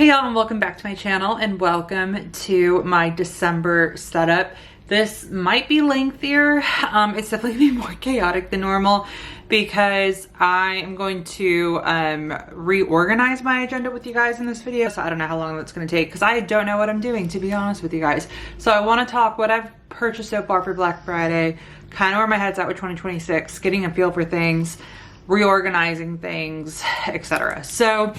Hey y'all, and welcome back to my channel, and welcome to my December setup. This might be lengthier. It's definitely gonna be more chaotic than normal because I am going to reorganize my agenda with you guys in this video. So I don't know how long that's gonna take because I don't know what I'm doing, to be honest with you guys. So I wanna talk what I've purchased so far for Black Friday, kind of where my head's at with 2026, getting a feel for things, reorganizing things, etc. So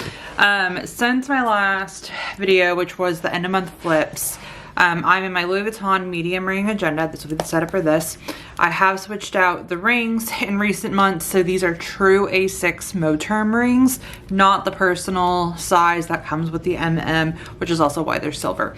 since my last video, which was the end of month flips, I'm in my Louis Vuitton medium ring agenda. This will be the setup for this. I have switched out the rings in recent months, so these are true A6 Moterm rings, not the personal size that comes with the MM, which is also why they're silver.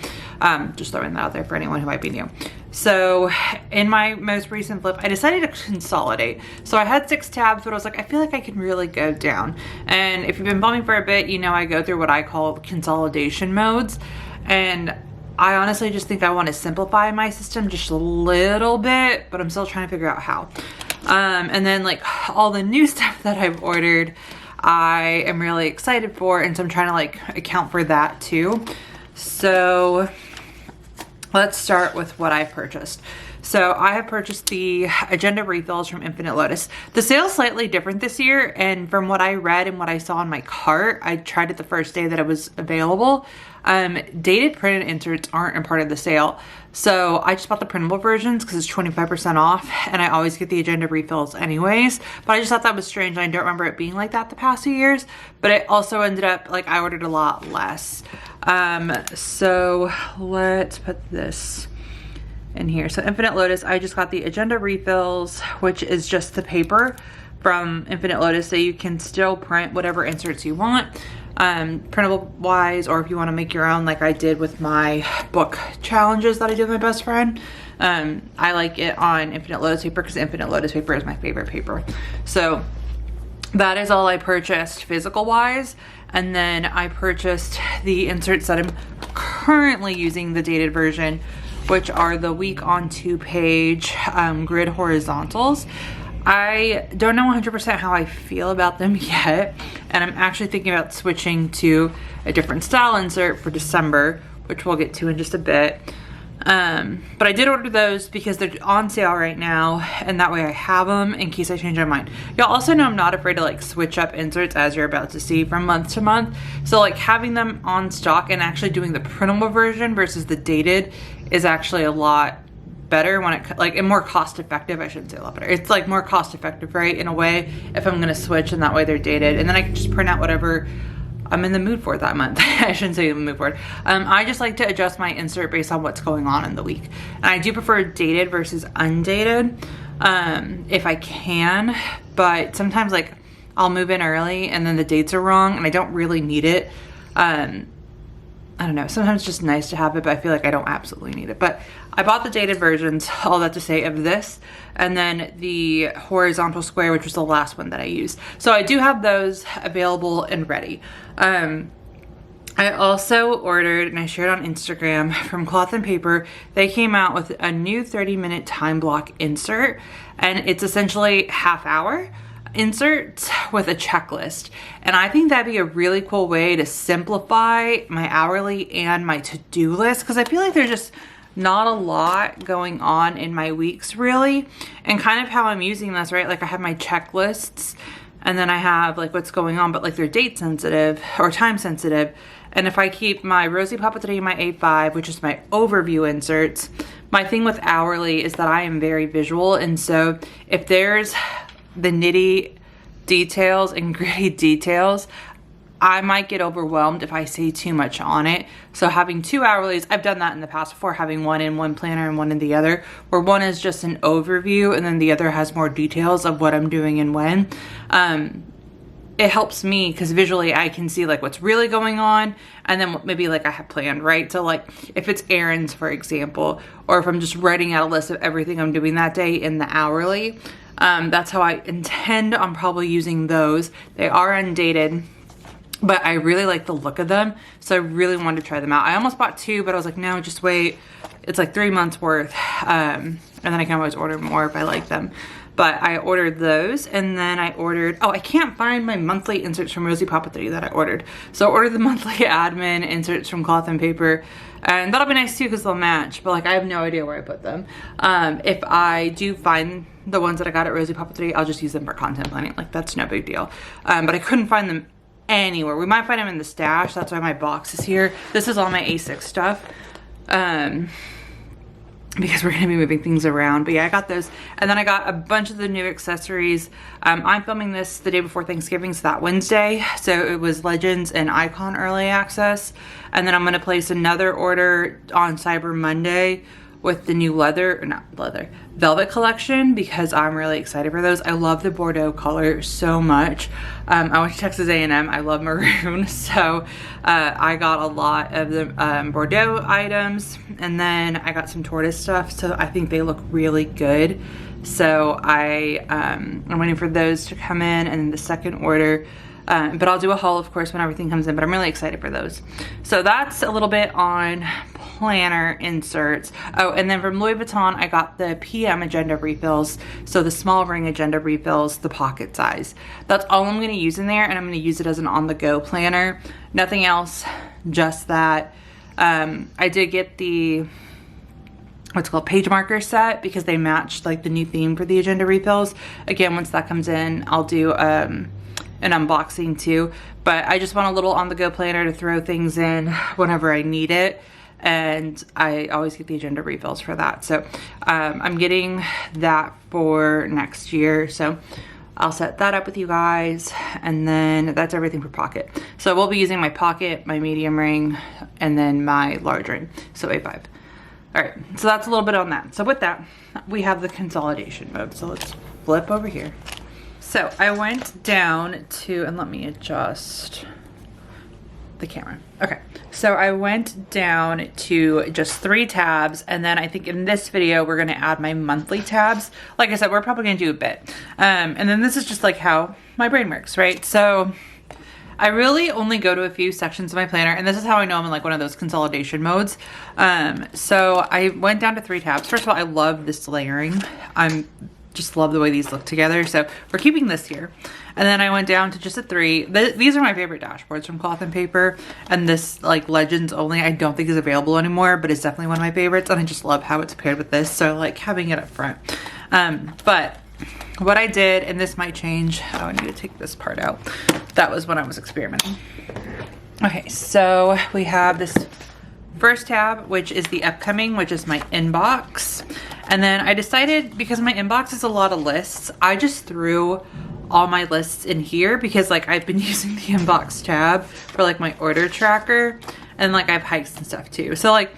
Just throwing that out there for anyone who might be new. So in my most recent flip, I decided to consolidate. So I had 6 tabs, but I was like, I feel like I can really go down. And if you've been following me for a bit, you know I go through what I call consolidation modes. And I honestly just think I want to simplify my system just a little bit, but I'm still trying to figure out how. And then like all the new stuff that I've ordered, I am really excited for. And so I'm trying to like account for that too. So let's start with what I purchased. So I have purchased the agenda refills from Infinite Lotus. The sale's slightly different this year, and from what I read and what I saw in my cart, I tried it the first day that it was available. Dated printed inserts aren't a part of the sale. So I just bought the printable versions because it's 25% off, and I always get the agenda refills anyways. But I just thought that was strange. I don't remember it being like that the past few years, but it also ended up like I ordered a lot less. So let's put this in here. So Infinite Lotus, I just got the agenda refills, which is just the paper from Infinite Lotus, so you can still print whatever inserts you want, printable wise, or if you want to make your own like I did with my book challenges that I did with my best friend. I like it on Infinite Lotus paper because Infinite Lotus paper is my favorite paper. So that is all I purchased physical wise. And then I purchased the inserts that I'm currently using, the dated version, which are the week on 2-page grid horizontals. I don't know 100% how I feel about them yet, and I'm actually thinking about switching to a different style insert for December, which we'll get to in just a bit. But I did order those because they're on sale right now, and that way I have them in case I change my mind. Y'all also know I'm not afraid to like switch up inserts, as you're about to see, from month to month. So like having them on stock and actually doing the printable version versus the dated is actually a lot better when it like, and more cost effective. I shouldn't say a lot better. It's like more cost effective, right? In a way, if I'm gonna switch, and that way they're dated, and then I can just print out whatever I'm in the mood for that month. I shouldn't say in the mood for it. I just like to adjust my insert based on what's going on in the week. And I do prefer dated versus undated, if I can, but sometimes like I'll move in early and then the dates are wrong and I don't really need it. I don't know, sometimes it's just nice to have it, but I feel like I don't absolutely need it. But I bought the dated versions, all that to say, of this, and then the horizontal square, which was the last one that I used. So I do have those available and ready. I also ordered, and I shared on Instagram, from Cloth and Paper. They came out with a new 30-minute time block insert, and it's essentially half-hour inserts with a checklist. And I think that'd be a really cool way to simplify my hourly and my to-do list, because I feel like there's just not a lot going on in my weeks really. And kind of how I'm using this, right? Like I have my checklists, and then I have like what's going on, but like they're date sensitive or time sensitive. And if I keep my ROSIE PAPETERIE, my A5, which is my overview inserts, my thing with hourly is that I am very visual. And so if there's the nitty details and gritty details, I might get overwhelmed if I see too much on it. So having 2 hourlies, I've done that in the past before, having one in one planner and one in the other, where one is just an overview and then the other has more details of what I'm doing and when. It helps me because visually I can see like what's really going on, and then maybe like I have planned, right? So like if it's errands, for example, or if I'm just writing out a list of everything I'm doing that day in the hourly, that's how I intend on probably using those. They are undated, but I really like the look of them, so I really wanted to try them out. I almost bought 2, but I was like, no, just wait. It's like 3 months worth, and then I can always order more if I like them. but I ordered those. And then I ordered, oh, I can't find my monthly inserts from ROSIE PAPETERIE that I ordered. So I ordered the monthly admin inserts from Cloth and Paper, and that'll be nice too because they'll match, but like I have no idea where I put them. If I do find the ones that I got at ROSIE PAPETERIE, I'll just use them for content planning. Like that's no big deal. But I couldn't find them anywhere. We might find them in the stash. That's why my box is here. This is all my A6 stuff. Because we're gonna be moving things around. But yeah, I got those. And then I got a bunch of the new accessories. I'm filming this the day before Thanksgiving, so that Wednesday. So it was Legends and Icon early access. And then I'm gonna place another order on Cyber Monday with the new velvet collection, because I'm really excited for those. I love the Bordeaux color so much. I went to Texas A&M, I love maroon, so I got a lot of the Bordeaux items, and then I got some tortoise stuff, so I think they look really good. So I'm waiting for those to come in, and then the second order. But I'll do a haul, of course, when everything comes in, but I'm really excited for those. So that's a little bit on planner inserts. Oh, and then from Louis Vuitton, I got the PM agenda refills. So the small ring agenda refills, the pocket size. That's all I'm gonna use in there, and I'm gonna use it as an on-the-go planner. Nothing else, just that. I did get the what's called page marker set because they matched like the new theme for the agenda refills. Again, once that comes in, I'll do an unboxing too, but I just want a little on-the-go planner to throw things in whenever I need it, and I always get the agenda refills for that. So I'm getting that for next year, so I'll set that up with you guys, and then that's everything for pocket. So we'll be using my pocket, my medium ring, and then my large ring, so A5. All right, so that's a little bit on that. So with that, we have the consolidation mode. So let's flip over here. So I went down to, and let me adjust the camera. Okay, so I went down to just 3 tabs, and then I think in this video we're gonna add my monthly tabs. Like I said, we're probably gonna do a bit. And then this is just like how my brain works, right? So I really only go to a few sections of my planner, and this is how I know I'm in like one of those consolidation modes. So I went down to 3 tabs. First of all, I love this layering. Just love the way these look together, so we're keeping this here. And then I went down to just a 3. These are my favorite dashboards from Cloth and Paper, and this like Legends only I don't think is available anymore, but it's definitely one of my favorites, and I just love how it's paired with this, so I like having it up front. But what I did, and this might change, oh, I need to take this part out. That was when I was experimenting. Okay, so we have this first tab, which is the upcoming, which is my inbox. And then I decided, because my inbox is a lot of lists, I just threw all my lists in here because like I've been using the inbox tab for like my order tracker, and like I have hikes and stuff too. So like,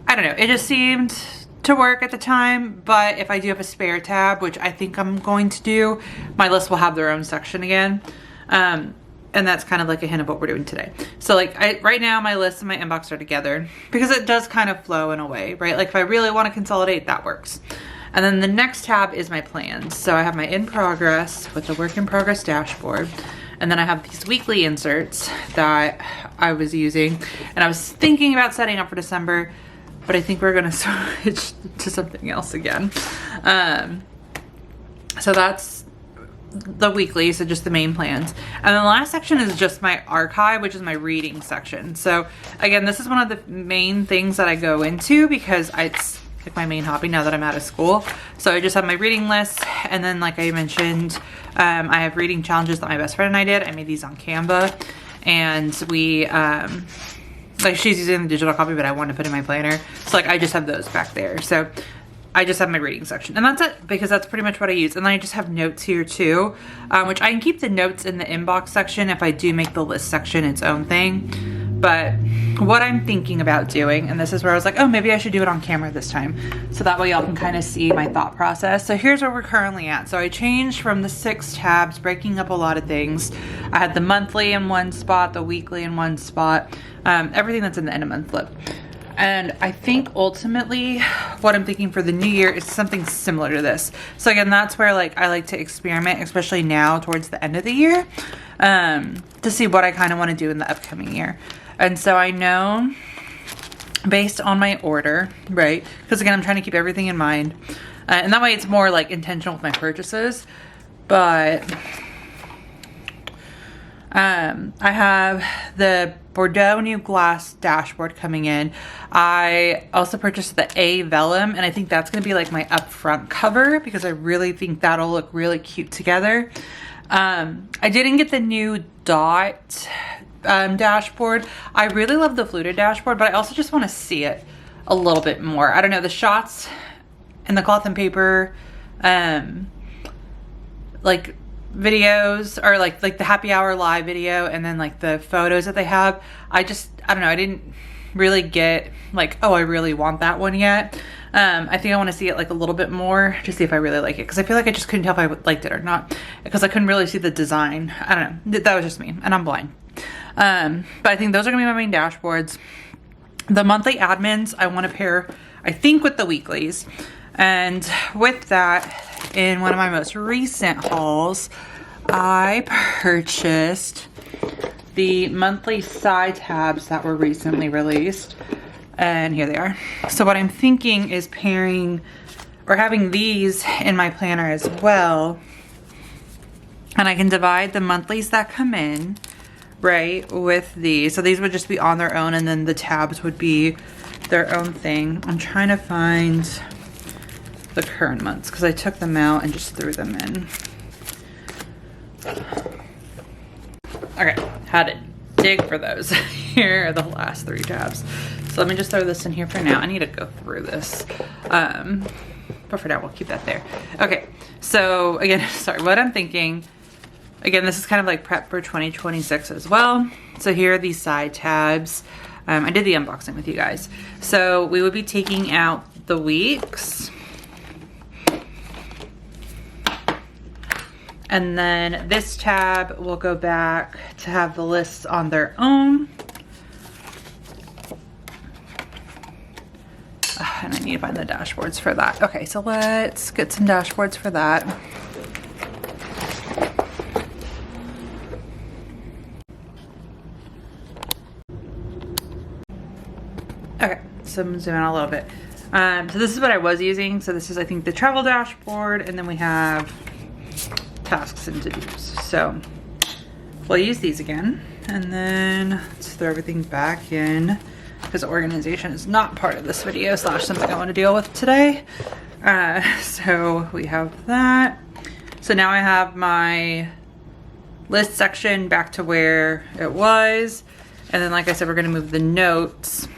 I don't know, it just seemed to work at the time, but if I do have a spare tab, which I think I'm going to do, my list will have their own section again. And that's kind of like a hint of what we're doing today. So like right now my list and my inbox are together because it does kind of flow in a way, right? Like if I really want to consolidate, that works. And then the next tab is my plans. So I have my in progress with the work in progress dashboard. And then I have these weekly inserts that I was using, and I was thinking about setting up for December, but I think we're gonna switch to something else again. So that's the weekly, so just the main plans. And then the last section is just my archive, which is my reading section. So again, this is one of the main things that I go into because it's like my main hobby now that I'm out of school. So I just have my reading list, and then like I mentioned, I have reading challenges that my best friend and I did. I made these on Canva, and we like she's using the digital copy, but I wanted to put in my planner, so like I just have those back there. So I just have my reading section, and that's it, because that's pretty much what I use. And then I just have notes here too, which I can keep the notes in the inbox section if I do make the list section its own thing. But what I'm thinking about doing, and this is where I was like, oh, maybe I should do it on camera this time, so that way y'all can kind of see my thought process. So here's where we're currently at. So I changed from the 6 tabs, breaking up a lot of things. I had the monthly in one spot, the weekly in one spot, everything that's in the end of month flip. And I think ultimately what I'm thinking for the new year is something similar to this. So again, that's where like I like to experiment, especially now towards the end of the year, to see what I kind of want to do in the upcoming year. And so I know based on my order, right? Because again, I'm trying to keep everything in mind. And that way it's more like intentional with my purchases. But I have the Bordeaux new glass dashboard coming in. I also purchased the A vellum, and I think that's going to be like my upfront cover because I really think that'll look really cute together. I didn't get the new dot dashboard. I really love the fluted dashboard, but I also just want to see it a little bit more. I don't know, the shots and the cloth and paper like videos, or like the happy hour live video, and then like the photos that they have, I don't know, I didn't really get like, oh, I really want that one yet. I think I want to see it like a little bit more to see if I really like it, because I feel like I just couldn't tell if I liked it or not because I couldn't really see the design. I don't know, that was just me and I'm blind. But I think those are gonna be my main dashboards. The monthly admins I want to pair, I think, with the weeklies. And with that, in one of my most recent hauls, I purchased the monthly side tabs that were recently released. And here they are. So what I'm thinking is pairing or having these in my planner as well. And I can divide the monthlies that come in, right, with these. So these would just be on their own, and then the tabs would be their own thing. I'm trying to find the current months because I took them out and just threw them in. Okay, had to dig for those. Here are the last 3 tabs. So let me just throw this in here for now. I need to go through this. But for now, we'll keep that there. Okay, so again, sorry, what I'm thinking, again, this is kind of like prep for 2026 as well. So here are these side tabs. I did the unboxing with you guys. So we would be taking out the weeks. And then this tab will go back to have the lists on their own. And I need to find the dashboards for that. Okay, so let's get some dashboards for that. Okay, so I'm zooming out a little bit. So this is what I was using. So this is, I think, the travel dashboard, and then we have tasks and to-dos. So we'll use these again, and then let's throw everything back in because organization is not part of this video / something I want to deal with today. So we have that. So now I have my list section back to where it was, and then like I said, we're going to move the notes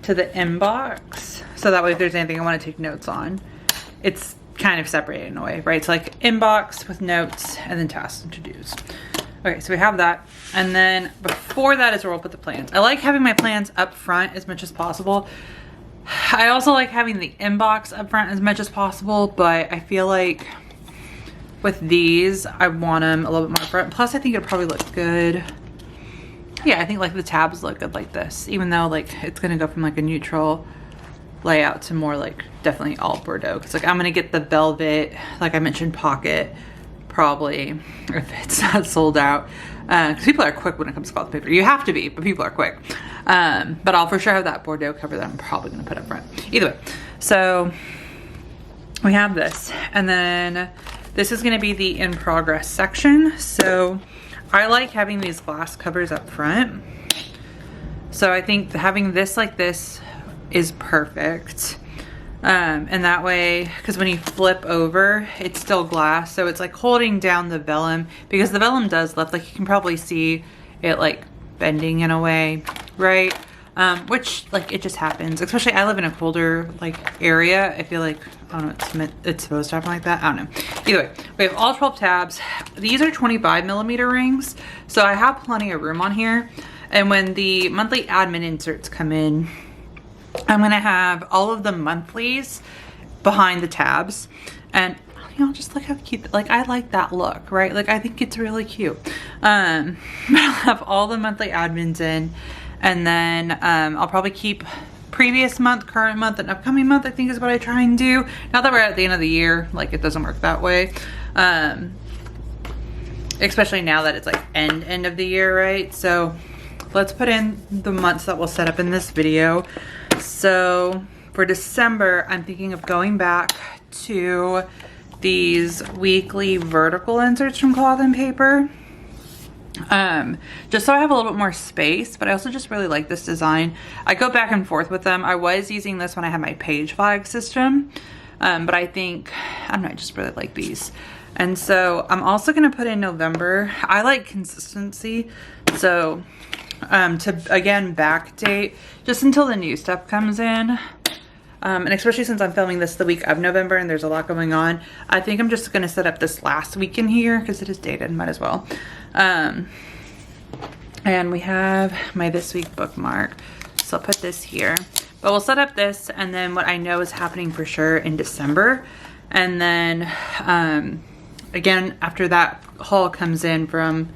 to the inbox, so that way if there's anything I want to take notes on, it's kind of separated in a way, right? So like inbox with notes and then tasks and to-dos. Okay, so we have that. And then before that is where we'll put the plans. I like having my plans up front as much as possible. I also like having the inbox up front as much as possible, but I feel like with these, I want them a little bit more front. Plus, I think it'll probably look good. Yeah, I think like the tabs look good like this, even though like it's gonna go from like a neutral layout to more like definitely all Bordeaux, because like I'm gonna get the velvet, like I mentioned, pocket probably, if it's not sold out, because people are quick when it comes to cloth paper. You have to be, but people are quick. But I'll for sure have that Bordeaux cover that I'm probably gonna put up front. Either way, so we have this, and then this is gonna be the in progress section. So I like having these glass covers up front. So I think having this like this is perfect. And that way, because when you flip over, it's still glass. So it's like holding down the vellum, because the vellum does lift. Like you can probably see it like bending in a way, right? Which like it just happens. Especially I live in a colder like area. I feel like, I don't know, it's supposed to happen like that. I don't know. Either way, we have all 12 tabs. These are 25mm rings. So I have plenty of room on here. And when the monthly admin inserts come in, I'm gonna have all of the monthlies behind the tabs, and you know, just look how cute, like I like that look, right? Like I think it's really cute. I'll have all the monthly admins in, and then I'll probably keep previous month, current month, and upcoming month, I think is what I try and do. Now that we're at the end of the year, like it doesn't work that way. Especially now that it's like end of the year, right? So let's put in the months that we'll set up in this video. So for December, I'm thinking of going back to these weekly vertical inserts from Cloth and Paper. Just so I have a little bit more space, but I also just really like this design. I go back and forth with them. I was using this when I had my page flag system, but I think, I don't know, I just really like these. And so I'm also gonna put in November. I like consistency, so to again backdate just until the new stuff comes in. And especially since I'm filming this the week of November and there's a lot going on, I think I'm just gonna set up this last week in here because it is dated, might as well. And we have my this week bookmark, so I'll put this here. But we'll set up this, and then what I know is happening for sure in December. And then again, after that haul comes in from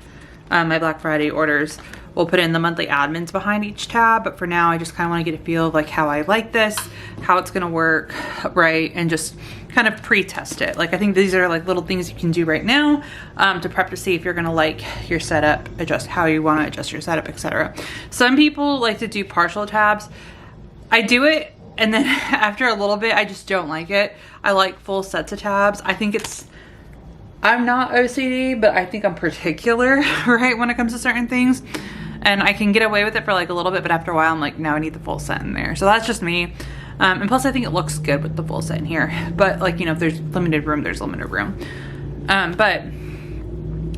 my Black Friday orders, we'll put in the monthly admins behind each tab. But for now, I just kind of want to get a feel of like how I like this, how it's going to work, right? And just kind of pre-test it. Like, I think these are like little things you can do right now to prep to see if you're going to like your setup, adjust how you want to adjust your setup, etc. Some people like to do partial tabs. I do it, and then after a little bit, I just don't like it. I like full sets of tabs. I think it's, I'm not OCD, but I think I'm particular, right, when it comes to certain things. And I can get away with it for like a little bit, but after a while I'm like, no, I need the full set in there. So that's just me. And plus I think it looks good with the full set in here. But like, you know, if there's limited room, there's limited room. But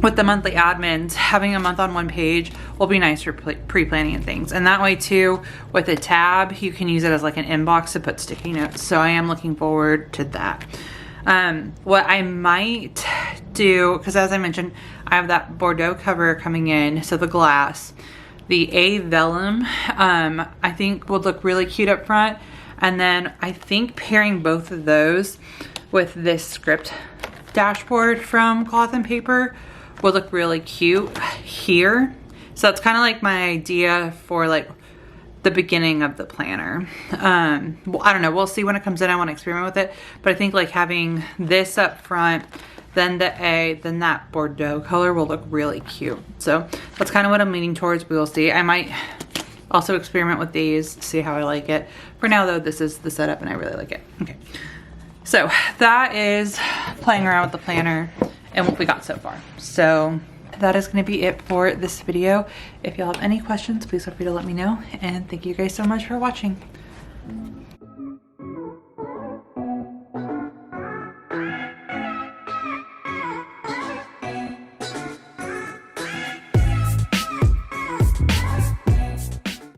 with the monthly admins, having a month on one page will be nice for pre-planning and things. And that way too, with a tab, you can use it as like an inbox to put sticky notes. So I am looking forward to that. What I might do, because as I mentioned, I have that Bordeaux cover coming in, so the glass. The A vellum, I think would look really cute up front. And then I think pairing both of those with this script dashboard from Cloth and Paper would look really cute here. So that's kind of like my idea for like the beginning of the planner. Well, I don't know, we'll see when it comes in. I want to experiment with it, but I think like having this up front, then the A, then that Bordeaux color will look really cute. So that's kind of what I'm leaning towards. We will see. I might also experiment with these, see how I like it. For now though, this is the setup and I really like it. Okay, so that is playing around with the planner and what we got so far. So that is going to be it for this video. If y'all have any questions, please feel free to let me know. And thank you guys so much for watching.